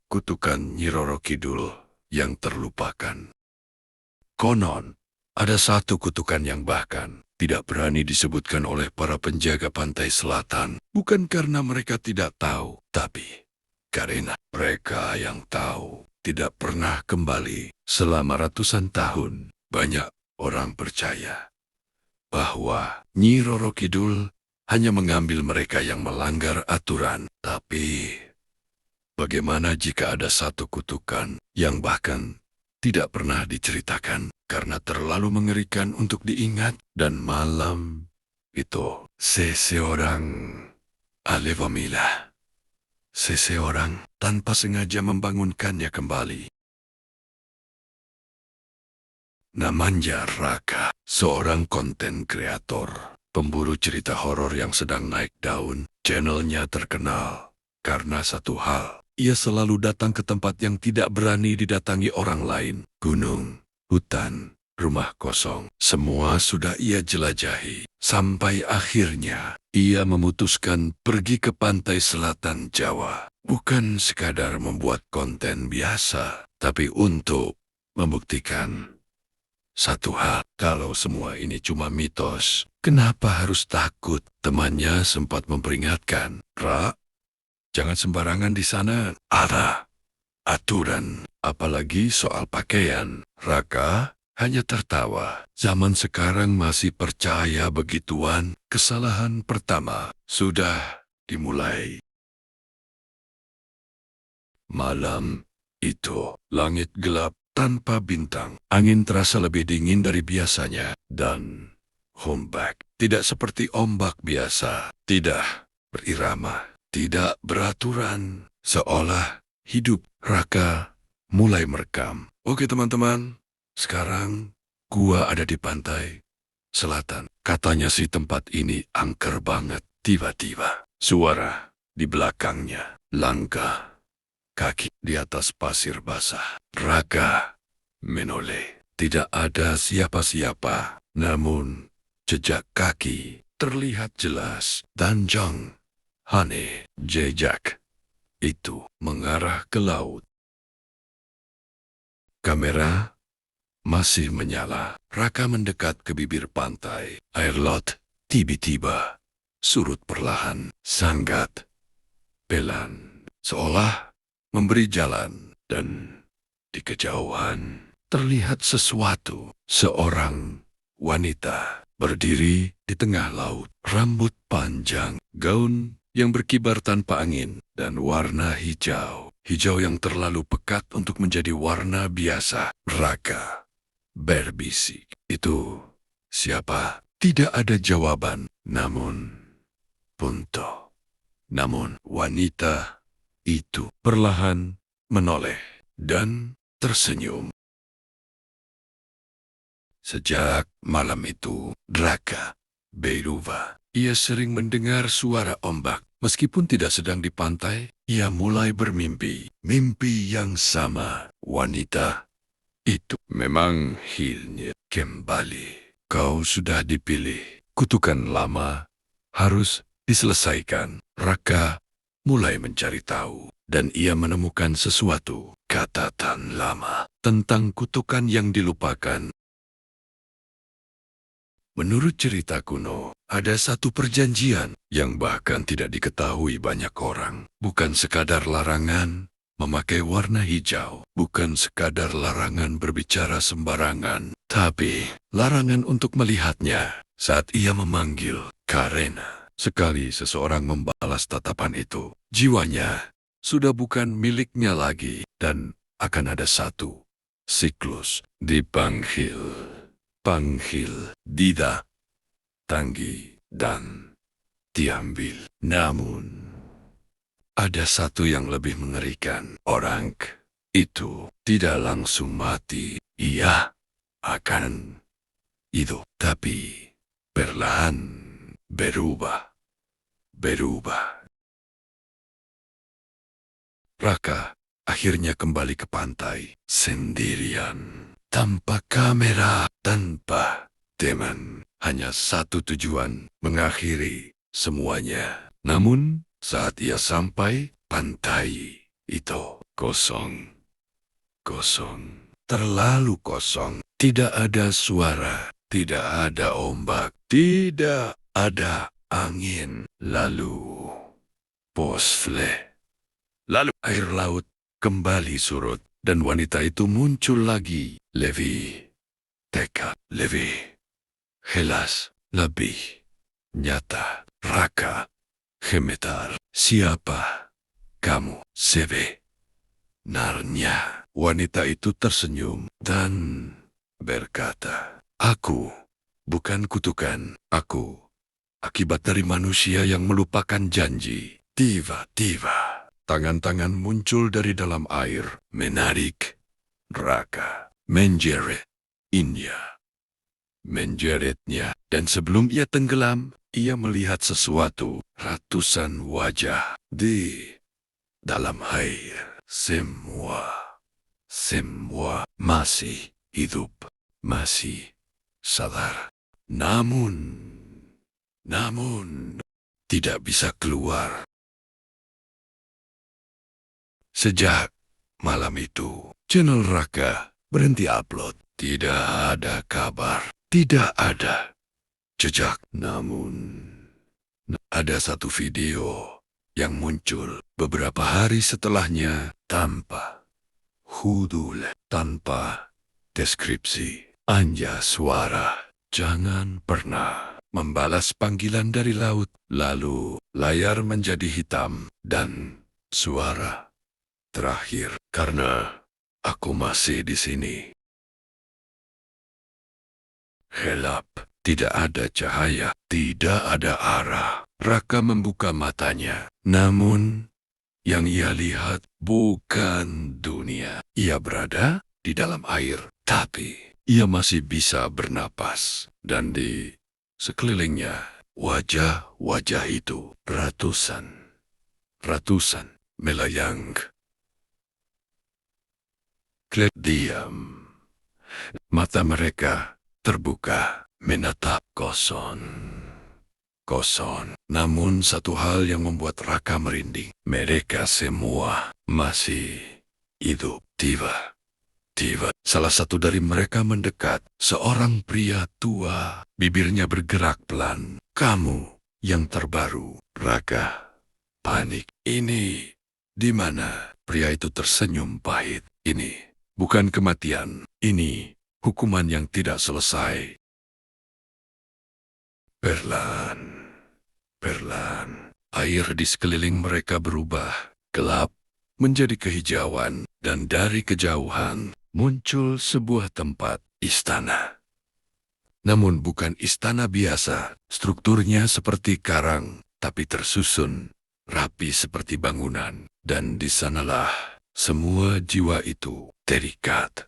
Kutukan Nyi Roro Kidul yang terlupakan. Konon, ada satu kutukan yang bahkan tidak berani disebutkan oleh para penjaga pantai selatan. Bukan karena mereka tidak tahu, tapi karena mereka yang tahu tidak pernah kembali selama ratusan tahun. Banyak orang percaya bahwa Nyi Roro Kidul hanya mengambil mereka yang melanggar aturan. Tapi bagaimana jika ada satu kutukan yang bahkan tidak pernah diceritakan karena terlalu mengerikan untuk diingat, dan malam itu seseorang ahli pemilah. Seseorang tanpa sengaja membangunkannya kembali. Namanya Raka, seorang konten kreator, pemburu cerita horor yang sedang naik daun. Channelnya terkenal karena satu hal. Ia selalu datang ke tempat yang tidak berani didatangi orang lain. Gunung, hutan, rumah kosong. Semua sudah ia jelajahi. Sampai akhirnya ia memutuskan pergi ke pantai selatan Jawa. Bukan sekadar membuat konten biasa, tapi untuk membuktikan satu hal. Kalau semua ini cuma mitos, kenapa harus takut? Temannya sempat memperingatkan, "Ra, jangan sembarangan di sana. Ada aturan, apalagi soal pakaian." Raka hanya tertawa. Zaman sekarang masih percaya begituan. Kesalahan pertama sudah dimulai. Malam itu, langit gelap tanpa bintang. Angin terasa lebih dingin dari biasanya. Dan ombak tidak seperti ombak biasa. Tidak berirama. Tidak beraturan, seolah hidup. Raka mulai merekam. Oke teman-teman, sekarang gua ada di pantai selatan. Katanya sih tempat ini angker banget. Tiba-tiba, suara di belakangnya. Langkah kaki di atas pasir basah. Raka menoleh. Tidak ada siapa-siapa, namun jejak kaki terlihat jelas. Tanjang aneh, jejak itu mengarah ke laut. Kamera masih menyala. Raka mendekat ke bibir pantai. Air laut tiba-tiba surut perlahan. Sangat pelan, seolah memberi jalan. Dan di kejauhan terlihat sesuatu. Seorang wanita berdiri di tengah laut. Rambut panjang, gaun yang berkibar tanpa angin, dan warna hijau. Hijau yang terlalu pekat untuk menjadi warna biasa. Raka berbisik, "Itu siapa?" Tidak ada jawaban. Namun wanita itu perlahan menoleh dan tersenyum. Sejak malam itu, Raka berubah. Ia sering mendengar suara ombak. Meskipun tidak sedang di pantai, ia mulai bermimpi. Mimpi yang sama. Wanita itu memang hilnya kembali. Kau sudah dipilih. Kutukan lama harus diselesaikan. Raka mulai mencari tahu. Dan ia menemukan sesuatu. Catatan lama tentang kutukan yang dilupakan. Menurut cerita kuno, ada satu perjanjian yang bahkan tidak diketahui banyak orang. Bukan sekadar larangan memakai warna hijau. Bukan sekadar larangan berbicara sembarangan. Tapi larangan untuk melihatnya saat ia memanggil Karena. Sekali seseorang membalas tatapan itu, jiwanya sudah bukan miliknya lagi. Dan akan ada satu siklus dipanggil. Panggil, Dida, Tanggi, dan diambil. Namun, ada satu yang lebih mengerikan. Orang itu tidak langsung mati. Ia akan hidup, tapi perlahan berubah. Raka akhirnya kembali ke pantai sendirian. Tanpa kamera, tanpa teman, hanya satu tujuan, mengakhiri semuanya. Namun, saat ia sampai pantai itu, Kosong. Kosong. Terlalu kosong. Tidak ada suara. Tidak ada ombak. Tidak ada angin. Lalu posfle. Lalu air laut kembali surut. Dan wanita itu muncul lagi. Lebih tekad. Lebih jelas. Lebih nyata. Raka. Gemetar. Siapa kamu? Sebenarnya. Wanita itu tersenyum dan berkata, aku bukan kutukan. Aku akibat dari manusia yang melupakan janji. Tiba-tiba tangan-tangan muncul dari dalam air, menarik Raka, menjerit India, menjeritnya, dan sebelum ia tenggelam, ia melihat sesuatu, ratusan wajah di dalam air. Semua masih hidup, masih sadar. Namun, tidak bisa keluar. Sejak malam itu, channel Raka berhenti upload. Tidak ada kabar, tidak ada jejak. Namun, ada satu video yang muncul beberapa hari setelahnya tanpa hudul, tanpa deskripsi, hanya suara. Jangan pernah membalas panggilan dari laut. Lalu layar menjadi hitam dan suara terakhir. Karena aku masih di sini. Gelap, tidak ada cahaya, tidak ada arah. Raka membuka matanya. Namun, yang ia lihat bukan dunia. Ia berada di dalam air, tapi ia masih bisa bernapas. Dan di sekelilingnya, wajah-wajah itu ratusan melayang. Klep diam. Mata mereka terbuka, menatap kosong. Namun satu hal yang membuat Raka merinding. Mereka semua masih hidup. Tiba, salah satu dari mereka mendekat. Seorang pria tua, bibirnya bergerak pelan. Kamu yang terbaru. Raka panik. Ini di mana? Pria itu tersenyum pahit. Ini bukan kematian. Ini hukuman yang tidak selesai. Perlahan, air di sekeliling mereka berubah, gelap menjadi kehijauan, dan dari kejauhan muncul sebuah tempat, istana. Namun bukan istana biasa, strukturnya seperti karang, tapi tersusun, rapi seperti bangunan. Dan di sanalah semua jiwa itu terikat.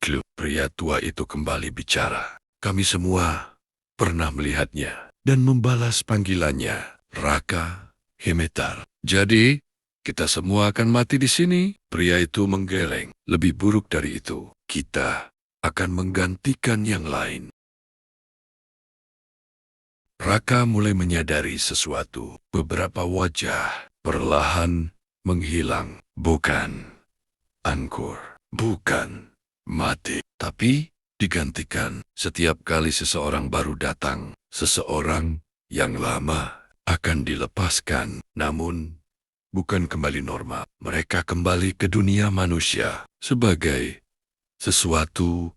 Klub pria tua itu kembali bicara. Kami semua pernah melihatnya dan membalas panggilannya. Raka gemetar. Jadi, kita semua akan mati di sini? Pria itu menggeleng. Lebih buruk dari itu, kita akan menggantikan yang lain. Raka mulai menyadari sesuatu. Beberapa wajah perlahan menghilang. Bukan angkur, bukan mati, tapi digantikan. Setiap kali seseorang baru datang, seseorang yang lama akan dilepaskan. Namun, bukan kembali normal. Mereka kembali ke dunia manusia sebagai sesuatu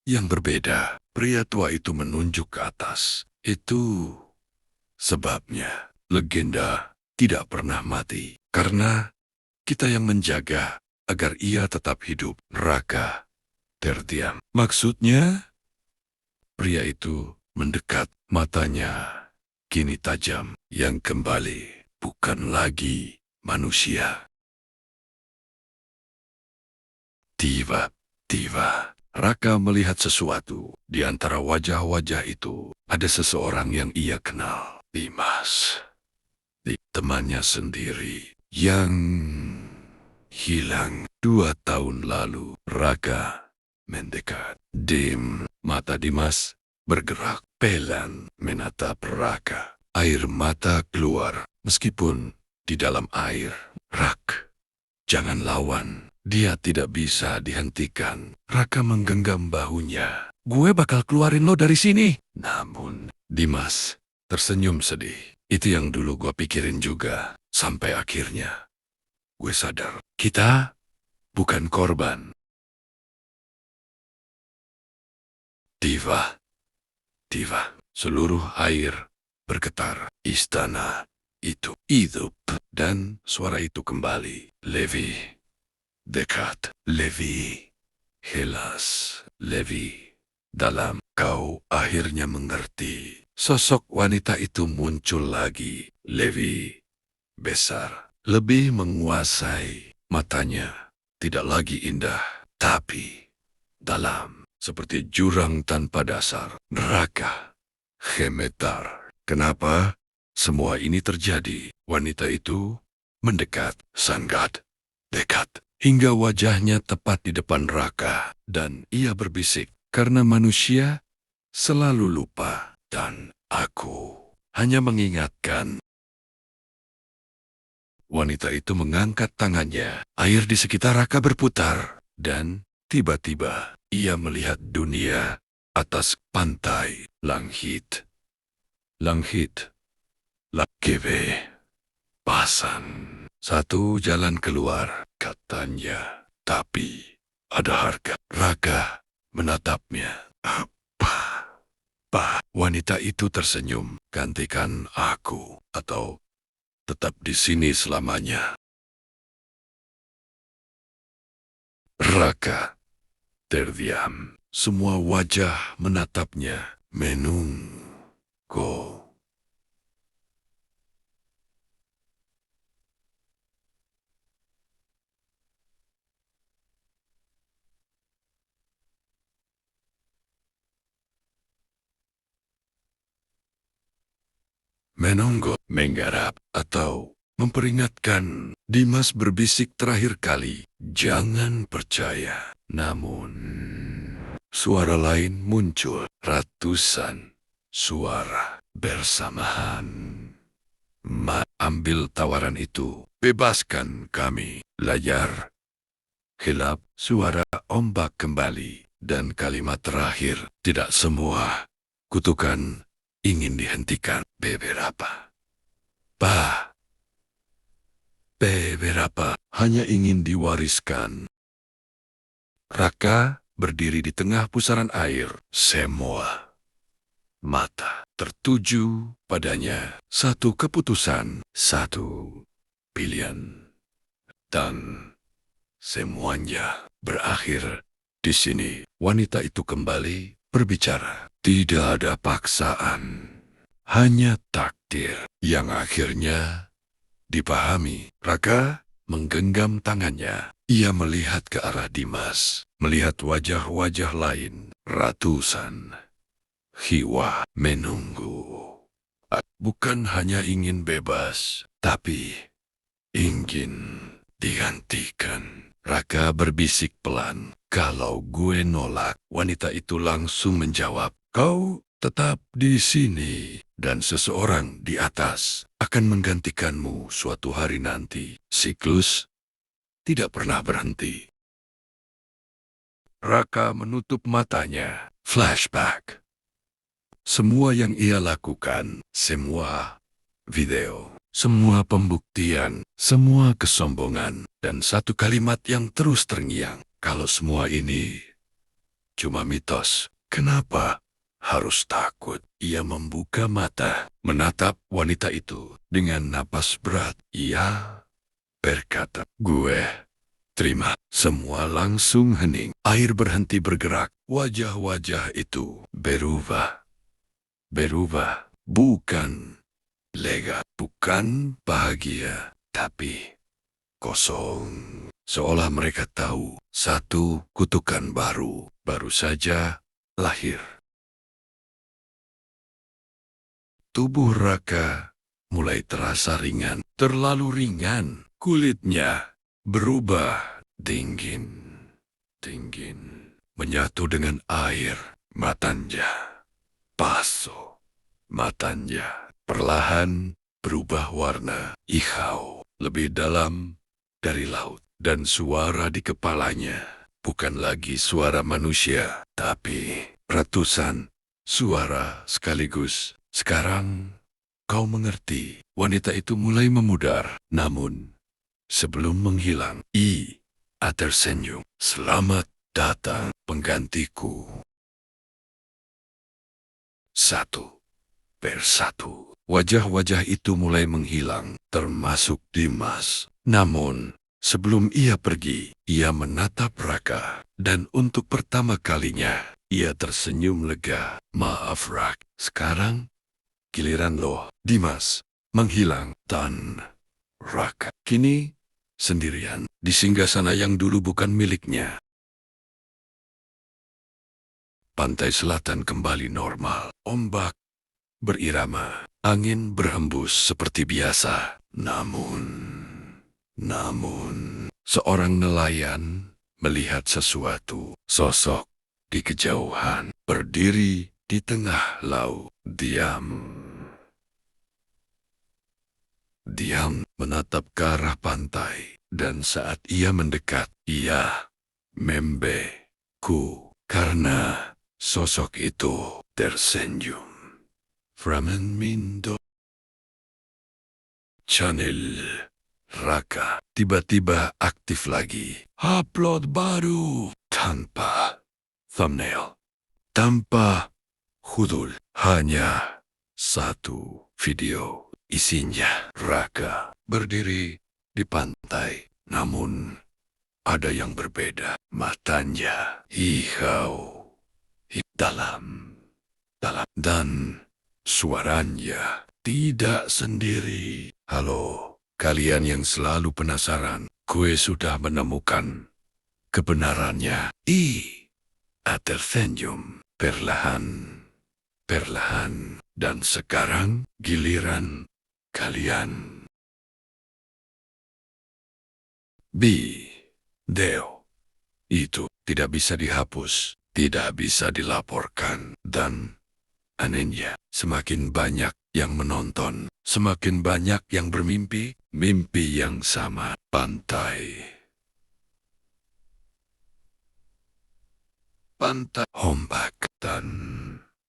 yang berbeda. Pria tua itu menunjuk ke atas. Itu sebabnya legenda tidak pernah mati. Karena kita yang menjaga agar ia tetap hidup. Raka terdiam. Maksudnya, pria itu mendekat, matanya kini tajam. Yang kembali bukan lagi manusia. Tiba-tiba, Raka melihat sesuatu. Di antara wajah-wajah itu, ada seseorang yang ia kenal. Dimas. Temannya sendiri yang hilang 2 tahun lalu. Raka mendekat. Mata Dimas bergerak. Pelan menatap Raka. Air mata keluar. Meskipun di dalam air. Rak, jangan lawan. Dia tidak bisa dihentikan. Raka menggenggam bahunya. Gue bakal keluarin lo dari sini. Namun, Dimas tersenyum sedih. Itu yang dulu gue pikirin juga. Sampai akhirnya, gue sadar. Kita bukan korban. Diva. Seluruh air bergetar. Istana itu hidup. Dan suara itu kembali. Levi. Dekat. Levi. Helas. Levi. Dalam. Kau akhirnya mengerti. Sosok wanita itu muncul lagi. Levi. Besar. Lebih menguasai. Matanya tidak lagi indah. Tapi dalam. Seperti jurang tanpa dasar. Neraka. Gemetar. Kenapa semua ini terjadi? Wanita itu mendekat, sangat dekat, hingga wajahnya tepat di depan Raka. Dan ia berbisik, karena manusia selalu lupa. Dan aku hanya mengingatkan. Wanita itu mengangkat tangannya. Air di sekitar Raka berputar. Dan tiba-tiba ia melihat dunia atas pantai. Langit. Lakebe. Pasan. Satu jalan keluar, katanya. Tapi ada harga. Raka menatapnya. Apa? Wanita itu tersenyum. Gantikan aku atau tetap di sini selamanya. Raka terdiam. Semua wajah menatapnya. Menunggu. Menunggu, menggarap, atau memperingatkan. Dimas berbisik terakhir kali. Jangan percaya. Namun, suara lain muncul. Ratusan suara bersamaan. Ambil tawaran itu. Bebaskan kami. Layar gelap, suara ombak kembali. Dan kalimat terakhir. Tidak semua kutukan ingin dihentikan. Beberapa hanya ingin diwariskan. Raka berdiri di tengah pusaran air. Semua mata tertuju padanya. Satu keputusan, satu pilihan. Dan semuanya berakhir di sini. Wanita itu kembali berbicara. Tidak ada paksaan. Hanya takdir yang akhirnya dipahami. Raka menggenggam tangannya. Ia melihat ke arah Dimas. Melihat wajah-wajah lain. Ratusan jiwa menunggu. Bukan hanya ingin bebas, tapi ingin digantikan. Raka berbisik pelan. Kalau gue nolak, wanita itu langsung menjawab. Kau tetap di sini. Dan seseorang di atas akan menggantikanmu suatu hari nanti. Siklus tidak pernah berhenti. Raka menutup matanya. Flashback. Semua yang ia lakukan, semua video, semua pembuktian, semua kesombongan, dan satu kalimat yang terus terngiang. Kalau semua ini cuma mitos, kenapa harus takut? Ia membuka mata, menatap wanita itu dengan napas berat. Ia berkata, gue terima. Semua langsung hening. Air berhenti bergerak. Wajah-wajah itu berubah. Bukan lega, bukan bahagia, tapi kosong. Seolah mereka tahu satu kutukan baru saja lahir. Tubuh Raka mulai terasa ringan, terlalu ringan. Kulitnya berubah dingin, menyatu dengan air. Matanya basuh, perlahan berubah warna hijau, lebih dalam dari laut. Dan suara di kepalanya bukan lagi suara manusia, tapi ratusan suara sekaligus. Sekarang kau mengerti. Wanita itu mulai memudar. Namun, sebelum menghilang, Ia tersenyum. Selamat datang, penggantiku. Satu persatu, wajah-wajah itu mulai menghilang, termasuk Dimas. Namun, sebelum ia pergi, ia menatap Raka, dan untuk pertama kalinya, ia tersenyum lega. Maaf Rak, sekarang giliran lo, Dimas, menghilang. Dan Raka kini sendirian di singgasana yang dulu bukan miliknya. Pantai selatan kembali normal. Ombak berirama, angin berhembus seperti biasa. Namun, seorang nelayan melihat sesuatu. Sosok di kejauhan, berdiri di tengah laut, diam menatap ke arah pantai. Dan saat ia mendekat, ia membeku karena sosok itu tersenyum. Framen Mindo Channel Raka tiba-tiba aktif lagi. Upload baru tanpa thumbnail, tanpa judul, hanya satu video. Isinya Raka berdiri di pantai, namun ada yang berbeda. Matanya hijau, dalam, dan suaranya tidak sendiri. Halo, kalian yang selalu penasaran, gue sudah menemukan kebenarannya. Tersenyum perlahan, dan sekarang giliran kalian. Video itu tidak bisa dihapus, tidak bisa dilaporkan, dan anehnya, semakin banyak yang menonton, semakin banyak yang bermimpi, mimpi yang sama. Pantai ombak, dan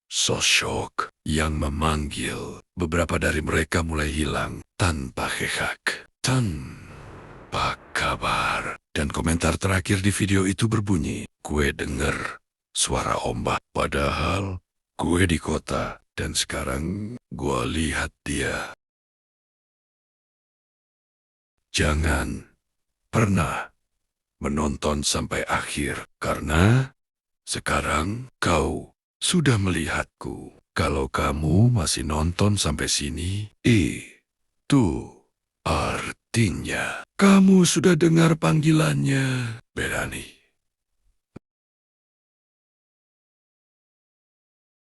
sosok yang memanggil. Beberapa dari mereka mulai hilang tanpa jejak, tanpa kabar. Dan komentar terakhir di video itu berbunyi, gue denger suara ombak, padahal gue di kota, dan sekarang gue lihat dia. Jangan pernah menonton sampai akhir, karena sekarang kau sudah melihatku. Kalau kamu masih nonton sampai sini, itu artinya kamu sudah dengar panggilannya. Berani